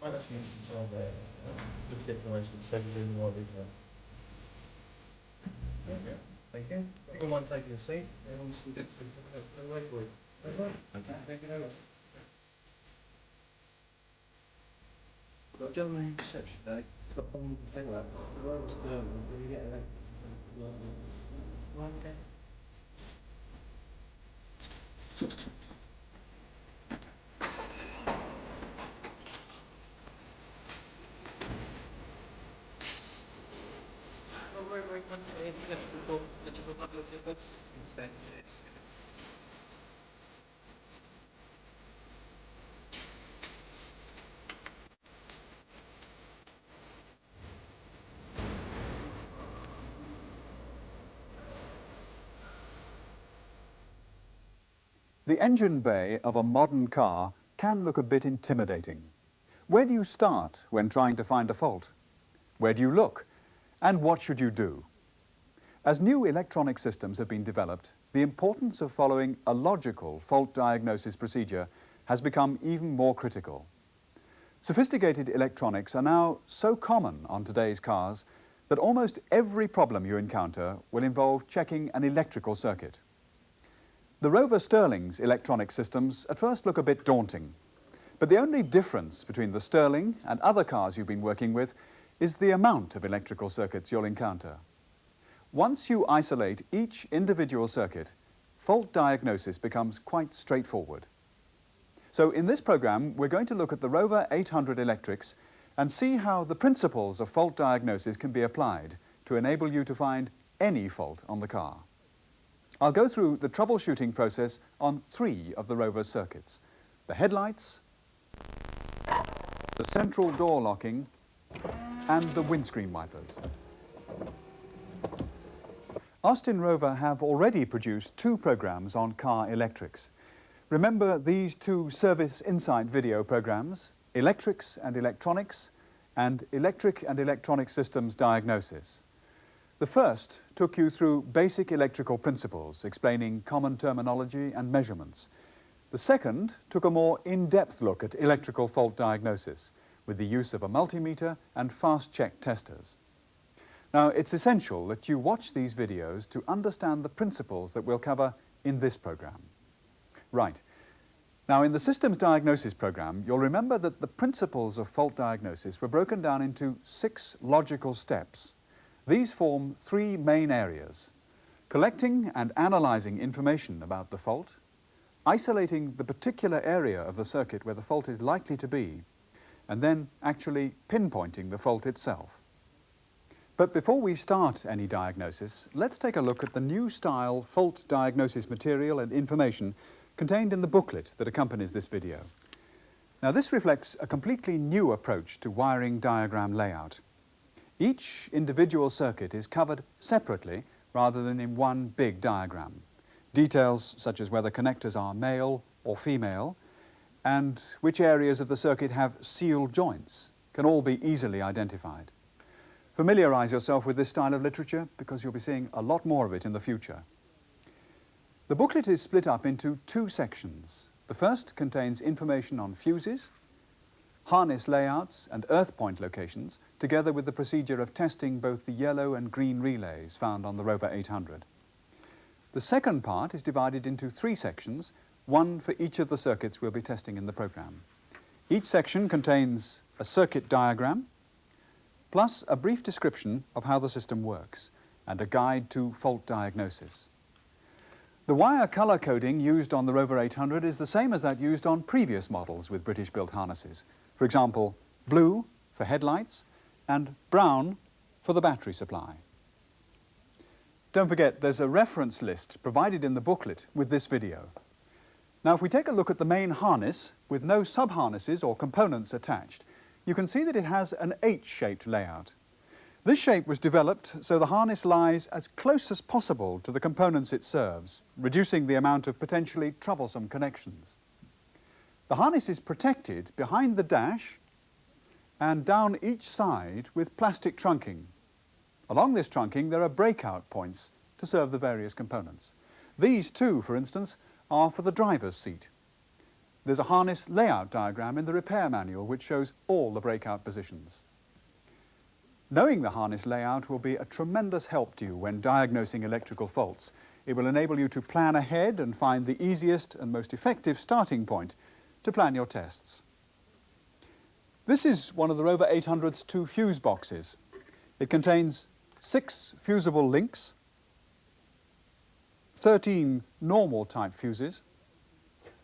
Might actually solve that. Just get the rest of the second more detail. Okay, thank you. You want to take your seat? Everyone's wait for it. Thank you. Got a gentleman in reception today. Got one thing left. The road's disturbing. Will you get it? One day. The engine bay of a modern car can look a bit intimidating. Where do you start when trying to find a fault? Where do you look? And what should you do? As new electronic systems have been developed, the importance of following a logical fault diagnosis procedure has become even more critical. Sophisticated electronics are now so common on today's cars that almost every problem you encounter will involve checking an electrical circuit. The Rover Sterling's electronic systems at first look a bit daunting, but the only difference between the Sterling and other cars you've been working with is the amount of electrical circuits you'll encounter. Once you isolate each individual circuit, fault diagnosis becomes quite straightforward. So in this program, we're going to look at the Rover 800 electrics and see how the principles of fault diagnosis can be applied to enable you to find any fault on the car. I'll go through the troubleshooting process on 3 of the Rover circuits: the headlights, the central door locking, and the windscreen wipers. Austin Rover have already produced 2 programs on car electrics. Remember these 2 Service Insight video programs, Electrics and Electronics, and Electric and Electronic Systems Diagnosis. The first took you through basic electrical principles, explaining common terminology and measurements. The second took a more in-depth look at electrical fault diagnosis, with the use of a multimeter and fast check testers. Now, it's essential that you watch these videos to understand the principles that we'll cover in this program. Right. Now, in the Systems Diagnosis program, you'll remember that the principles of fault diagnosis were broken down into 6 logical steps. These form 3 main areas: collecting and analyzing information about the fault, isolating the particular area of the circuit where the fault is likely to be, and then actually pinpointing the fault itself. But before we start any diagnosis, let's take a look at the new style fault diagnosis material and information contained in the booklet that accompanies this video. Now, this reflects a completely new approach to wiring diagram layout. Each individual circuit is covered separately rather than in one big diagram. Details such as whether connectors are male or female and which areas of the circuit have sealed joints can all be easily identified. Familiarize yourself with this style of literature because you'll be seeing a lot more of it in the future. The booklet is split up into 2 sections. The first contains information on fuses, harness layouts and earth point locations, together with the procedure of testing both the yellow and green relays found on the Rover 800. The second part is divided into 3 sections, one for each of the circuits we'll be testing in the program. Each section contains a circuit diagram, plus a brief description of how the system works, and a guide to fault diagnosis. The wire colour coding used on the Rover 800 is the same as that used on previous models with British-built harnesses. For example, blue for headlights and brown for the battery supply. Don't forget, there's a reference list provided in the booklet with this video. Now, if we take a look at the main harness with no sub-harnesses or components attached, you can see that it has an H-shaped layout. This shape was developed so the harness lies as close as possible to the components it serves, reducing the amount of potentially troublesome connections. The harness is protected behind the dash and down each side with plastic trunking. Along this trunking there are breakout points to serve the various components. These 2, for instance, are for the driver's seat. There's a harness layout diagram in the repair manual which shows all the breakout positions. Knowing the harness layout will be a tremendous help to you when diagnosing electrical faults. It will enable you to plan ahead and find the easiest and most effective starting point to plan your tests. This is one of the Rover 800's 2 fuse boxes. It contains 6 fusible links, 13 normal type fuses,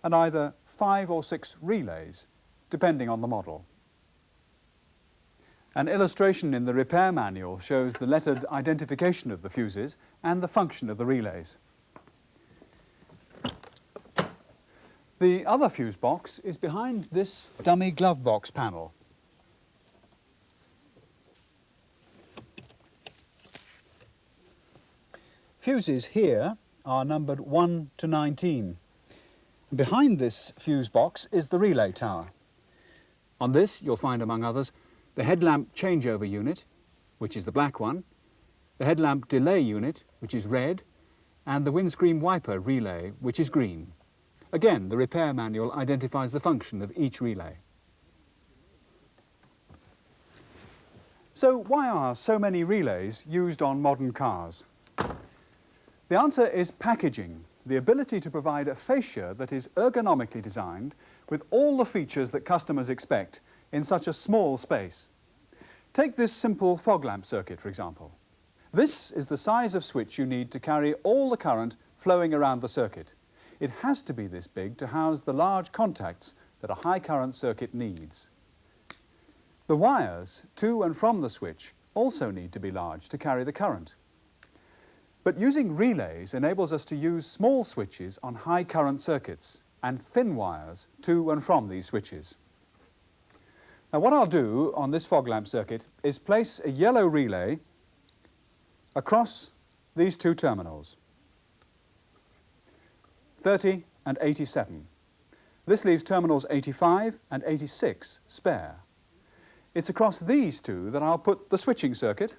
and either 5 or 6 relays, depending on the model. An illustration in the repair manual shows the lettered identification of the fuses and the function of the relays. The other fuse box is behind this dummy glove box panel. Fuses here are numbered 1 to 19. Behind this fuse box is the relay tower. On this you'll find, among others, the headlamp changeover unit, which is the black one, the headlamp delay unit, which is red, and the windscreen wiper relay, which is green. Again, the repair manual identifies the function of each relay. So why are so many relays used on modern cars? The answer is packaging, the ability to provide a fascia that is ergonomically designed with all the features that customers expect in such a small space. Take this simple fog lamp circuit, for example. This is the size of switch you need to carry all the current flowing around the circuit. It has to be this big to house the large contacts that a high current circuit needs. The wires to and from the switch also need to be large to carry the current. But using relays enables us to use small switches on high current circuits and thin wires to and from these switches. Now what I'll do on this fog lamp circuit is place a yellow relay across these 2 terminals, 30 and 87. This leaves terminals 85 and 86 spare. It's across these 2 that I'll put the switching circuit,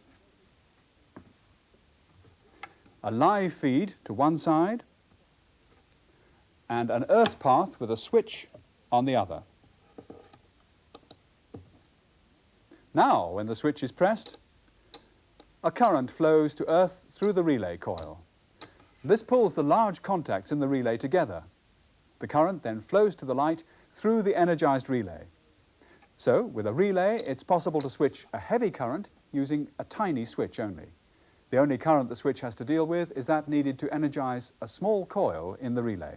a live feed to one side, and an earth path with a switch on the other. Now, when the switch is pressed, a current flows to earth through the relay coil. This pulls the large contacts in the relay together. The current then flows to the light through the energized relay. So, with a relay, it's possible to switch a heavy current using a tiny switch only. The only current the switch has to deal with is that needed to energize a small coil in the relay.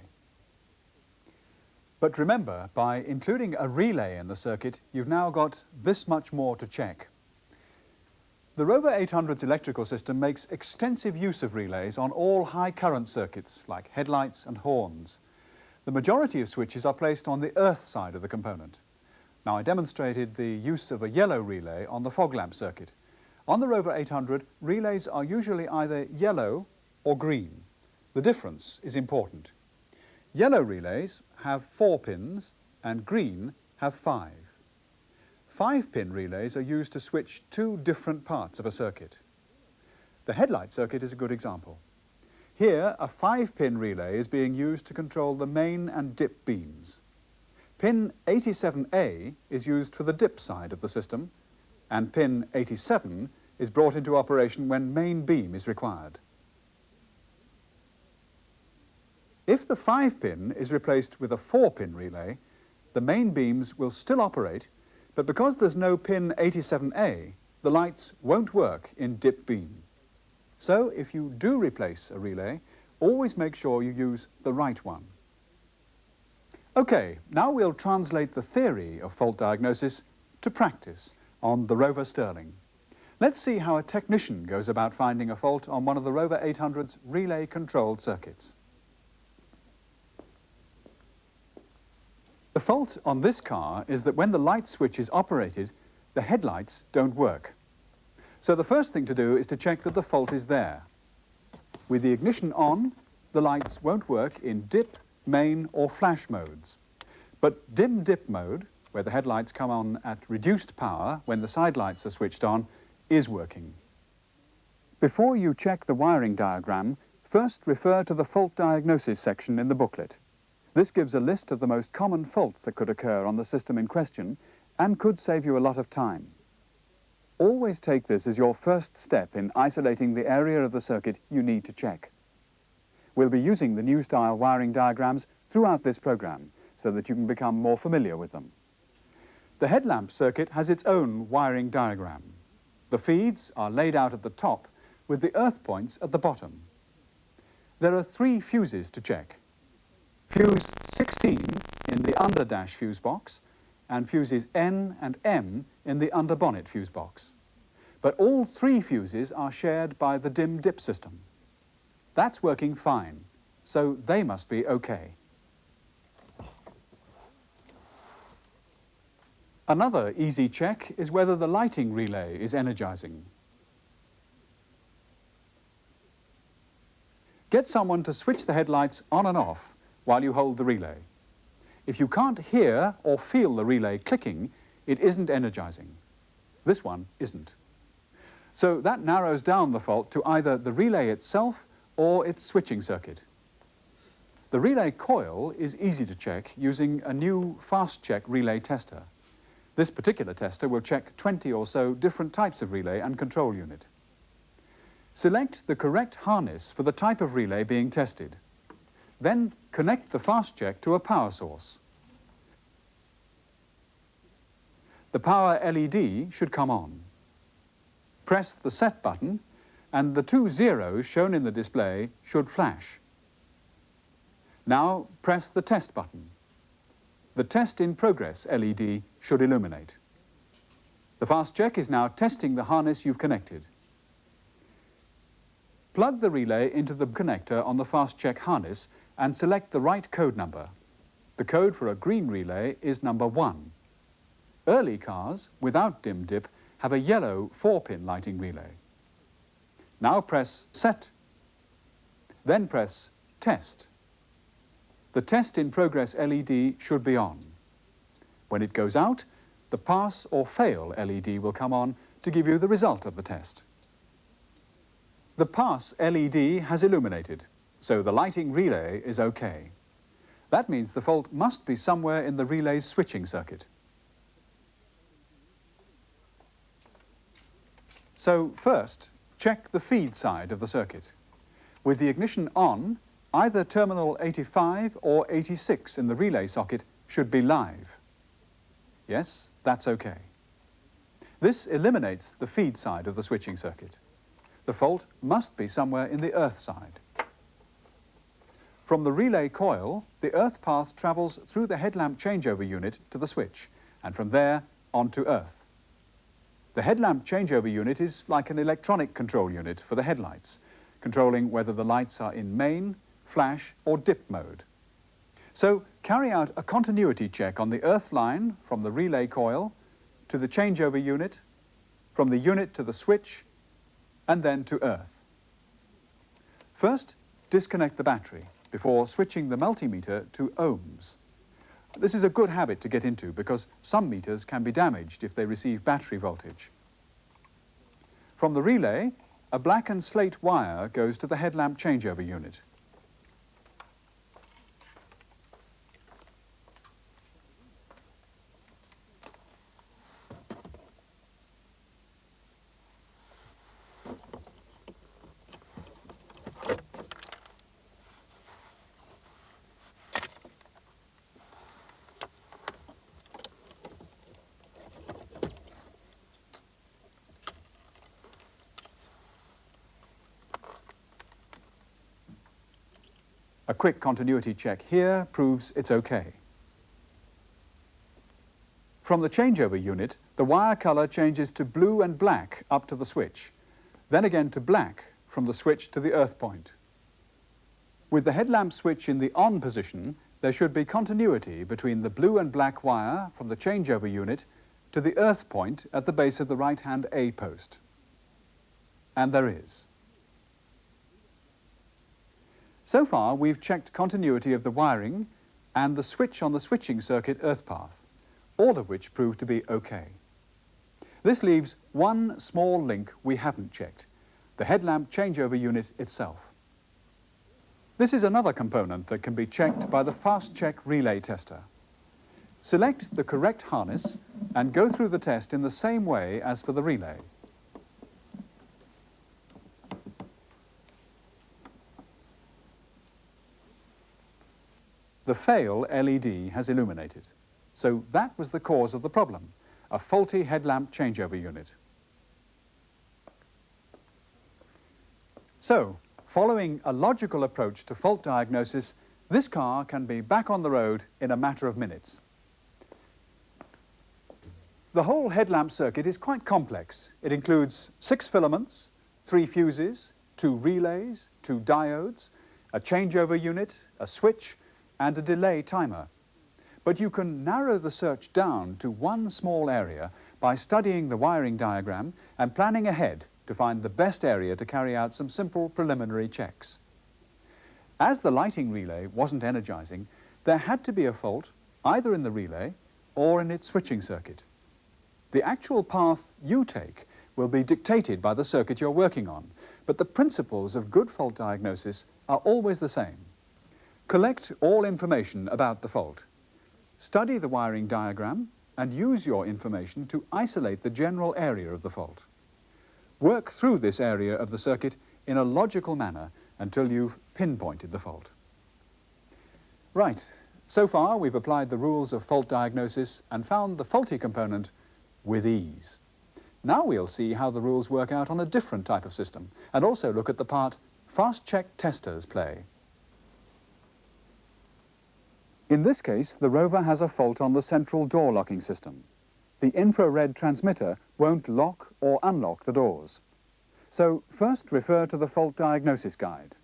But remember, by including a relay in the circuit, you've now got this much more to check. The Rover 800's electrical system makes extensive use of relays on all high current circuits, like headlights and horns. The majority of switches are placed on the earth side of the component. Now, I demonstrated the use of a yellow relay on the fog lamp circuit. On the Rover 800, relays are usually either yellow or green. The difference is important. Yellow relays have 4 pins and green have 5. 5-pin relays are used to switch 2 different parts of a circuit. The headlight circuit is a good example. Here, a 5-pin relay is being used to control the main and dip beams. Pin 87A is used for the dip side of the system, and pin 87 is brought into operation when main beam is required. If the 5-pin is replaced with a 4-pin relay, the main beams will still operate, but because there's no pin 87A, the lights won't work in dip beam. So if you do replace a relay, always make sure you use the right one. Okay, now we'll translate the theory of fault diagnosis to practice on the Rover Sterling. Let's see how a technician goes about finding a fault on one of the Rover 800's relay-controlled circuits. The fault on this car is that when the light switch is operated, the headlights don't work. So the first thing to do is to check that the fault is there. With the ignition on, the lights won't work in dip, main or flash modes. But dim dip mode, where the headlights come on at reduced power when the side lights are switched on, is working. Before you check the wiring diagram, first refer to the fault diagnosis section in the booklet. This gives a list of the most common faults that could occur on the system in question and could save you a lot of time. Always take this as your first step in isolating the area of the circuit you need to check. We'll be using the new style wiring diagrams throughout this program so that you can become more familiar with them. The headlamp circuit has its own wiring diagram. The feeds are laid out at the top with the earth points at the bottom. There are 3 fuses to check. Fuse 16 in the under dash fuse box and fuses N and M in the under bonnet fuse box. But all 3 fuses are shared by the dim dip system. That's working fine, so they must be okay. Another easy check is whether the lighting relay is energizing. Get someone to switch the headlights on and off while you hold the relay. If you can't hear or feel the relay clicking, it isn't energizing. This one isn't. So that narrows down the fault to either the relay itself or its switching circuit. The relay coil is easy to check using a new fast check relay tester. This particular tester will check 20 or so different types of relay and control unit. Select the correct harness for the type of relay being tested. Then connect the fast check to a power source. The power LED should come on. Press the set button and the 2 zeros shown in the display should flash. Now press the test button. The test in progress LED should illuminate. The fast check is now testing the harness you've connected. Plug the relay into the connector on the fast check harness and select the right code number. The code for a green relay is number 1. Early cars, without dim dip, have a yellow 4-pin lighting relay. Now press Set, then press Test. The test in progress LED should be on. When it goes out, the Pass or Fail LED will come on to give you the result of the test. The Pass LED has illuminated, so the lighting relay is okay. That means the fault must be somewhere in the relay's switching circuit. So first, check the feed side of the circuit. With the ignition on, either terminal 85 or 86 in the relay socket should be live. Yes, that's okay. This eliminates the feed side of the switching circuit. The fault must be somewhere in the earth side. From the relay coil, the earth path travels through the headlamp changeover unit to the switch, and from there onto earth. The headlamp changeover unit is like an electronic control unit for the headlights, controlling whether the lights are in main, flash or dip mode. So carry out a continuity check on the earth line from the relay coil to the changeover unit, from the unit to the switch, and then to earth. First, disconnect the battery before switching the multimeter to ohms. This is a good habit to get into because some meters can be damaged if they receive battery voltage. From the relay, a black and slate wire goes to the headlamp changeover unit. A quick continuity check here proves it's okay. From the changeover unit, the wire color changes to blue and black up to the switch, then again to black from the switch to the earth point. With the headlamp switch in the on position, there should be continuity between the blue and black wire from the changeover unit to the earth point at the base of the right-hand A post. And there is. So far, we've checked continuity of the wiring and the switch on the switching circuit earth path, all of which prove to be okay. This leaves one small link we haven't checked, the headlamp changeover unit itself. This is another component that can be checked by the fast check relay tester. Select the correct harness and go through the test in the same way as for the relay. The fail LED has illuminated. So that was the cause of the problem, a faulty headlamp changeover unit. So, following a logical approach to fault diagnosis, this car can be back on the road in a matter of minutes. The whole headlamp circuit is quite complex. It includes 6 filaments, 3 fuses, 2 relays, 2 diodes, a changeover unit, a switch, and a delay timer. But you can narrow the search down to one small area by studying the wiring diagram and planning ahead to find the best area to carry out some simple preliminary checks. As the lighting relay wasn't energizing, there had to be a fault either in the relay or in its switching circuit. The actual path you take will be dictated by the circuit you're working on, but the principles of good fault diagnosis are always the same. Collect all information about the fault. Study the wiring diagram and use your information to isolate the general area of the fault. Work through this area of the circuit in a logical manner until you've pinpointed the fault. Right, so far we've applied the rules of fault diagnosis and found the faulty component with ease. Now we'll see how the rules work out on a different type of system and also look at the part fast check testers play. In this case, the Rover has a fault on the central door locking system. The infrared transmitter won't lock or unlock the doors. So first refer to the fault diagnosis guide.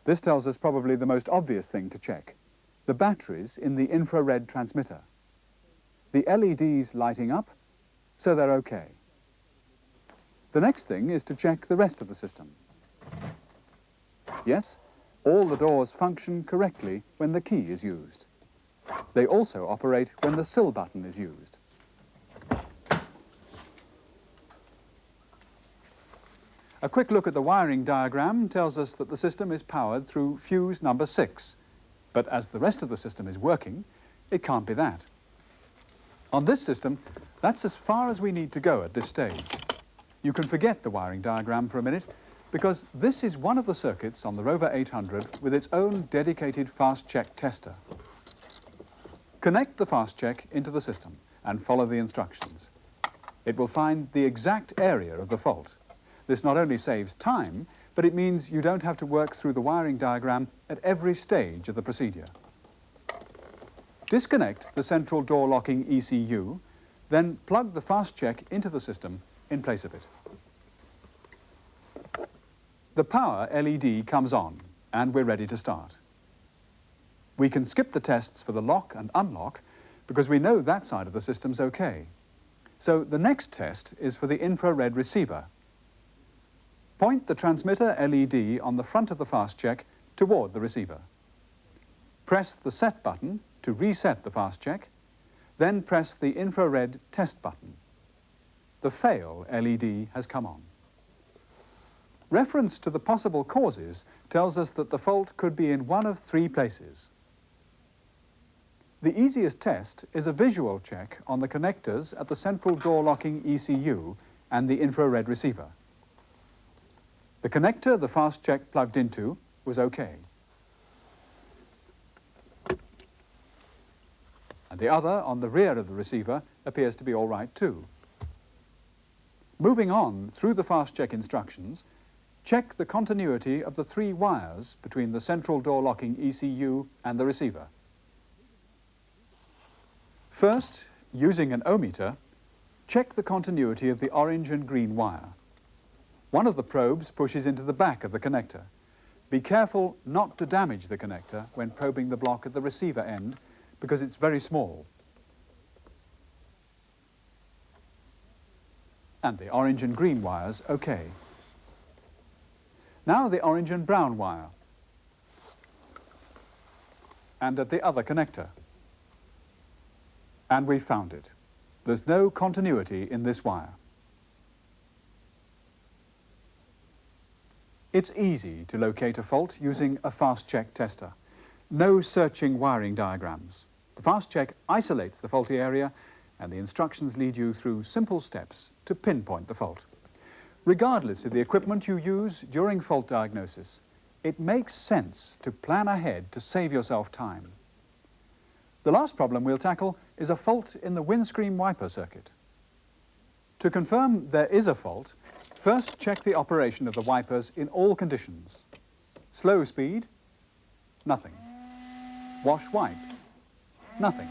This tells us probably the most obvious thing to check: the batteries in the infrared transmitter. The LEDs lighting up, so they're okay. The next thing is to check the rest of the system. Yes, all the doors function correctly when the key is used. They also operate when the sill button is used. A quick look at the wiring diagram tells us that the system is powered through fuse number 6, but as the rest of the system is working, it can't be that. On this system, that's as far as we need to go at this stage. You can forget the wiring diagram for a minute, because this is one of the circuits on the Rover 800 with its own dedicated fast check tester. Connect the fast check into the system and follow the instructions. It will find the exact area of the fault. This not only saves time, but it means you don't have to work through the wiring diagram at every stage of the procedure. Disconnect the central door locking ECU, then plug the fast check into the system in place of it. The power LED comes on, and we're ready to start. We can skip the tests for the lock and unlock because we know that side of the system's okay. So the next test is for the infrared receiver. Point the transmitter LED on the front of the fast check toward the receiver. Press the set button to reset the fast check, then press the infrared test button. The fail LED has come on. Reference to the possible causes tells us that the fault could be in one of 3 places. The easiest test is a visual check on the connectors at the central door locking ECU and the infrared receiver. The connector the fast check plugged into was okay. And the other on the rear of the receiver appears to be all right too. Moving on through the fast check instructions, check the continuity of the 3 wires between the central door locking ECU and the receiver. First, using an ohmmeter, check the continuity of the orange and green wire. One of the probes pushes into the back of the connector. Be careful not to damage the connector when probing the block at the receiver end, because it's very small. And the orange and green wires, okay. Now the orange and brown wire. And at the other connector. And we've found it. There's no continuity in this wire. It's easy to locate a fault using a fast check tester. No searching wiring diagrams. The fast check isolates the faulty area, and the instructions lead you through simple steps to pinpoint the fault. Regardless of the equipment you use during fault diagnosis, it makes sense to plan ahead to save yourself time. The last problem we'll tackle is a fault in the windscreen wiper circuit. To confirm there is a fault, first check the operation of the wipers in all conditions. Slow speed, nothing. Wash wipe, nothing.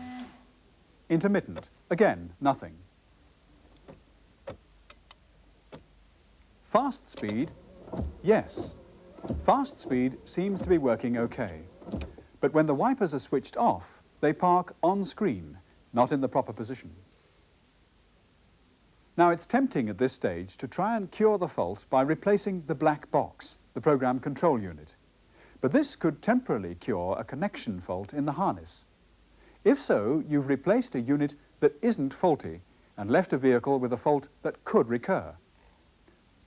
Intermittent, again, nothing. Fast speed, yes. Fast speed seems to be working okay. But when the wipers are switched off, they park on screen, not in the proper position. Now, it's tempting at this stage to try and cure the fault by replacing the black box, the program control unit. But this could temporarily cure a connection fault in the harness. If so, you've replaced a unit that isn't faulty and left a vehicle with a fault that could recur.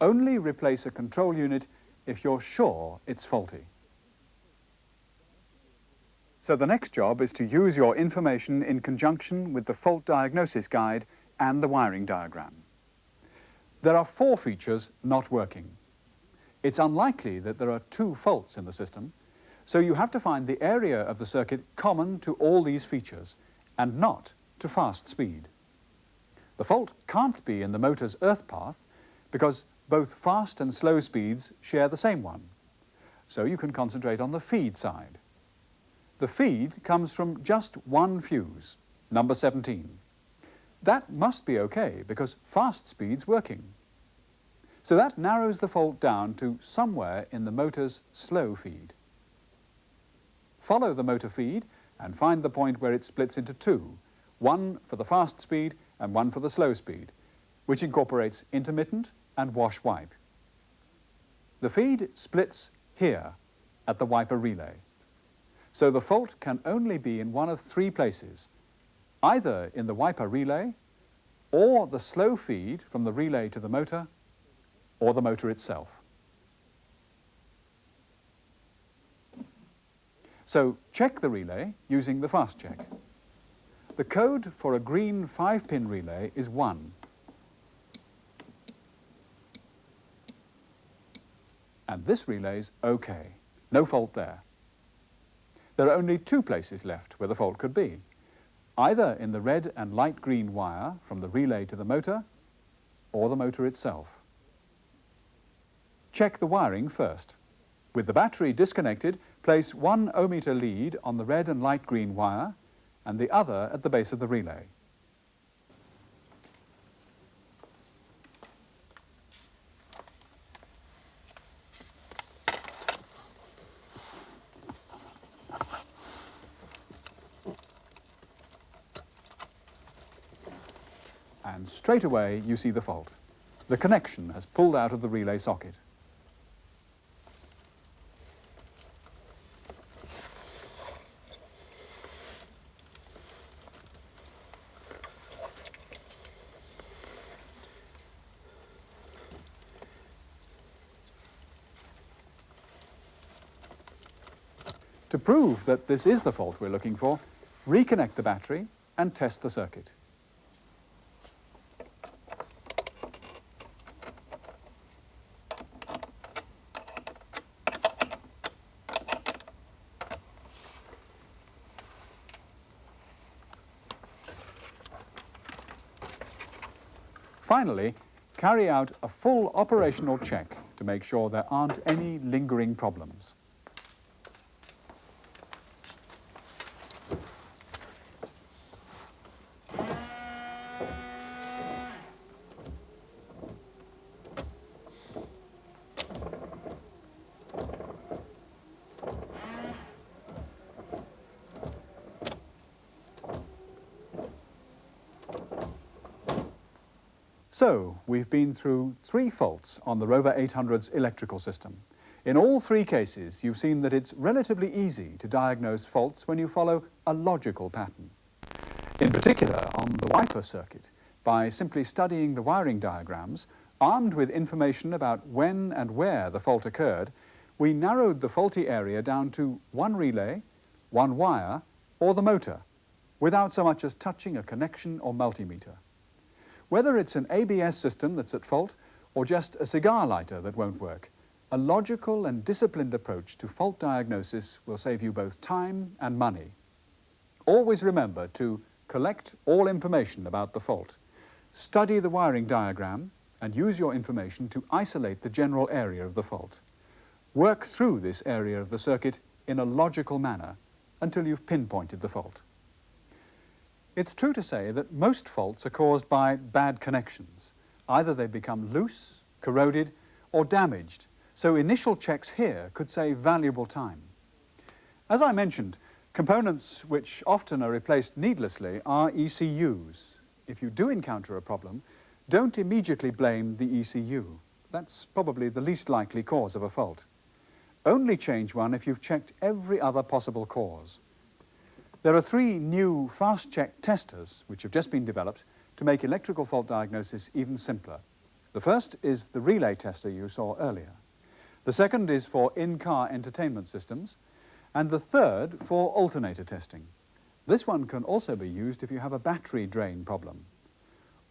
Only replace a control unit if you're sure it's faulty. So the next job is to use your information in conjunction with the fault diagnosis guide and the wiring diagram. There are 4 features not working. It's unlikely that there are 2 faults in the system, so you have to find the area of the circuit common to all these features and not to fast speed. The fault can't be in the motor's earth path because both fast and slow speeds share the same one, so you can concentrate on the feed side. The feed comes from just one fuse, number 17. That must be okay because fast speed's working. So that narrows the fault down to somewhere in the motor's slow feed. Follow the motor feed and find the point where it splits into 2, one for the fast speed and one for the slow speed, which incorporates intermittent and wash wipe. The feed splits here at the wiper relay. So the fault can only be in one of 3 places, either in the wiper relay, or the slow feed from the relay to the motor, or the motor itself. So check the relay using the fast check. The code for a green 5-pin relay is 1. And this relay's okay. No fault there. There are only 2 places left where the fault could be, either in the red and light green wire from the relay to the motor, or the motor itself. Check the wiring first. With the battery disconnected, place one ohmmeter lead on the red and light green wire and the other at the base of the relay. And straight away you see the fault. The connection has pulled out of the relay socket. To prove that this is the fault we're looking for, reconnect the battery and test the circuit. Finally, carry out a full operational check to make sure there aren't any lingering problems. So, we've been through 3 faults on the Rover 800's electrical system. In all 3 cases, you've seen that it's relatively easy to diagnose faults when you follow a logical pattern. In particular, on the wiper circuit, by simply studying the wiring diagrams, Armed with information about when and where the fault occurred, we narrowed the faulty area down to one relay, one wire, or the motor, without so much as touching a connection or multimeter. Whether it's an ABS system that's at fault or just a cigar lighter that won't work, a logical and disciplined approach to fault diagnosis will save you both time and money. Always remember to collect all information about the fault, study the wiring diagram, and use your information to isolate the general area of the fault. Work through this area of the circuit in a logical manner until you've pinpointed the fault. It's true to say that most faults are caused by bad connections. Either they become loose, corroded, or damaged, so initial checks here could save valuable time. As I mentioned, components which often are replaced needlessly are ECUs. If you do encounter a problem, don't immediately blame the ECU. That's probably the least likely cause of a fault. Only change one if you've checked every other possible cause. There are 3 new fast check testers which have just been developed to make electrical fault diagnosis even simpler. The first is the relay tester you saw earlier. The second is for in-car entertainment systems, and the third for alternator testing. This one can also be used if you have a battery drain problem.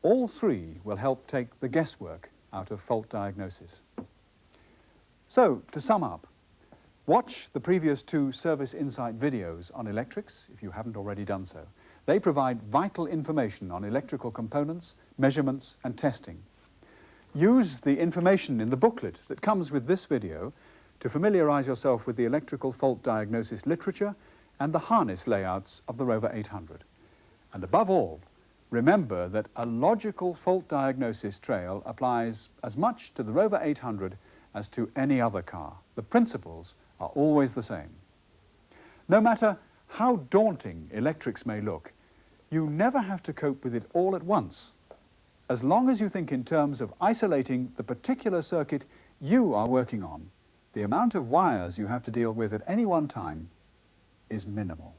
All 3 will help take the guesswork out of fault diagnosis. So, to sum up, watch the previous 2 Service Insight videos on electrics if you haven't already done so. They provide vital information on electrical components, measurements and testing. Use the information in the booklet that comes with this video to familiarise yourself with the electrical fault diagnosis literature and the harness layouts of the Rover 800. And above all, remember that a logical fault diagnosis trail applies as much to the Rover 800 as to any other car. The principles are always the same. No matter how daunting electrics may look, you never have to cope with it all at once. As long as you think in terms of isolating the particular circuit you are working on, the amount of wires you have to deal with at any one time is minimal.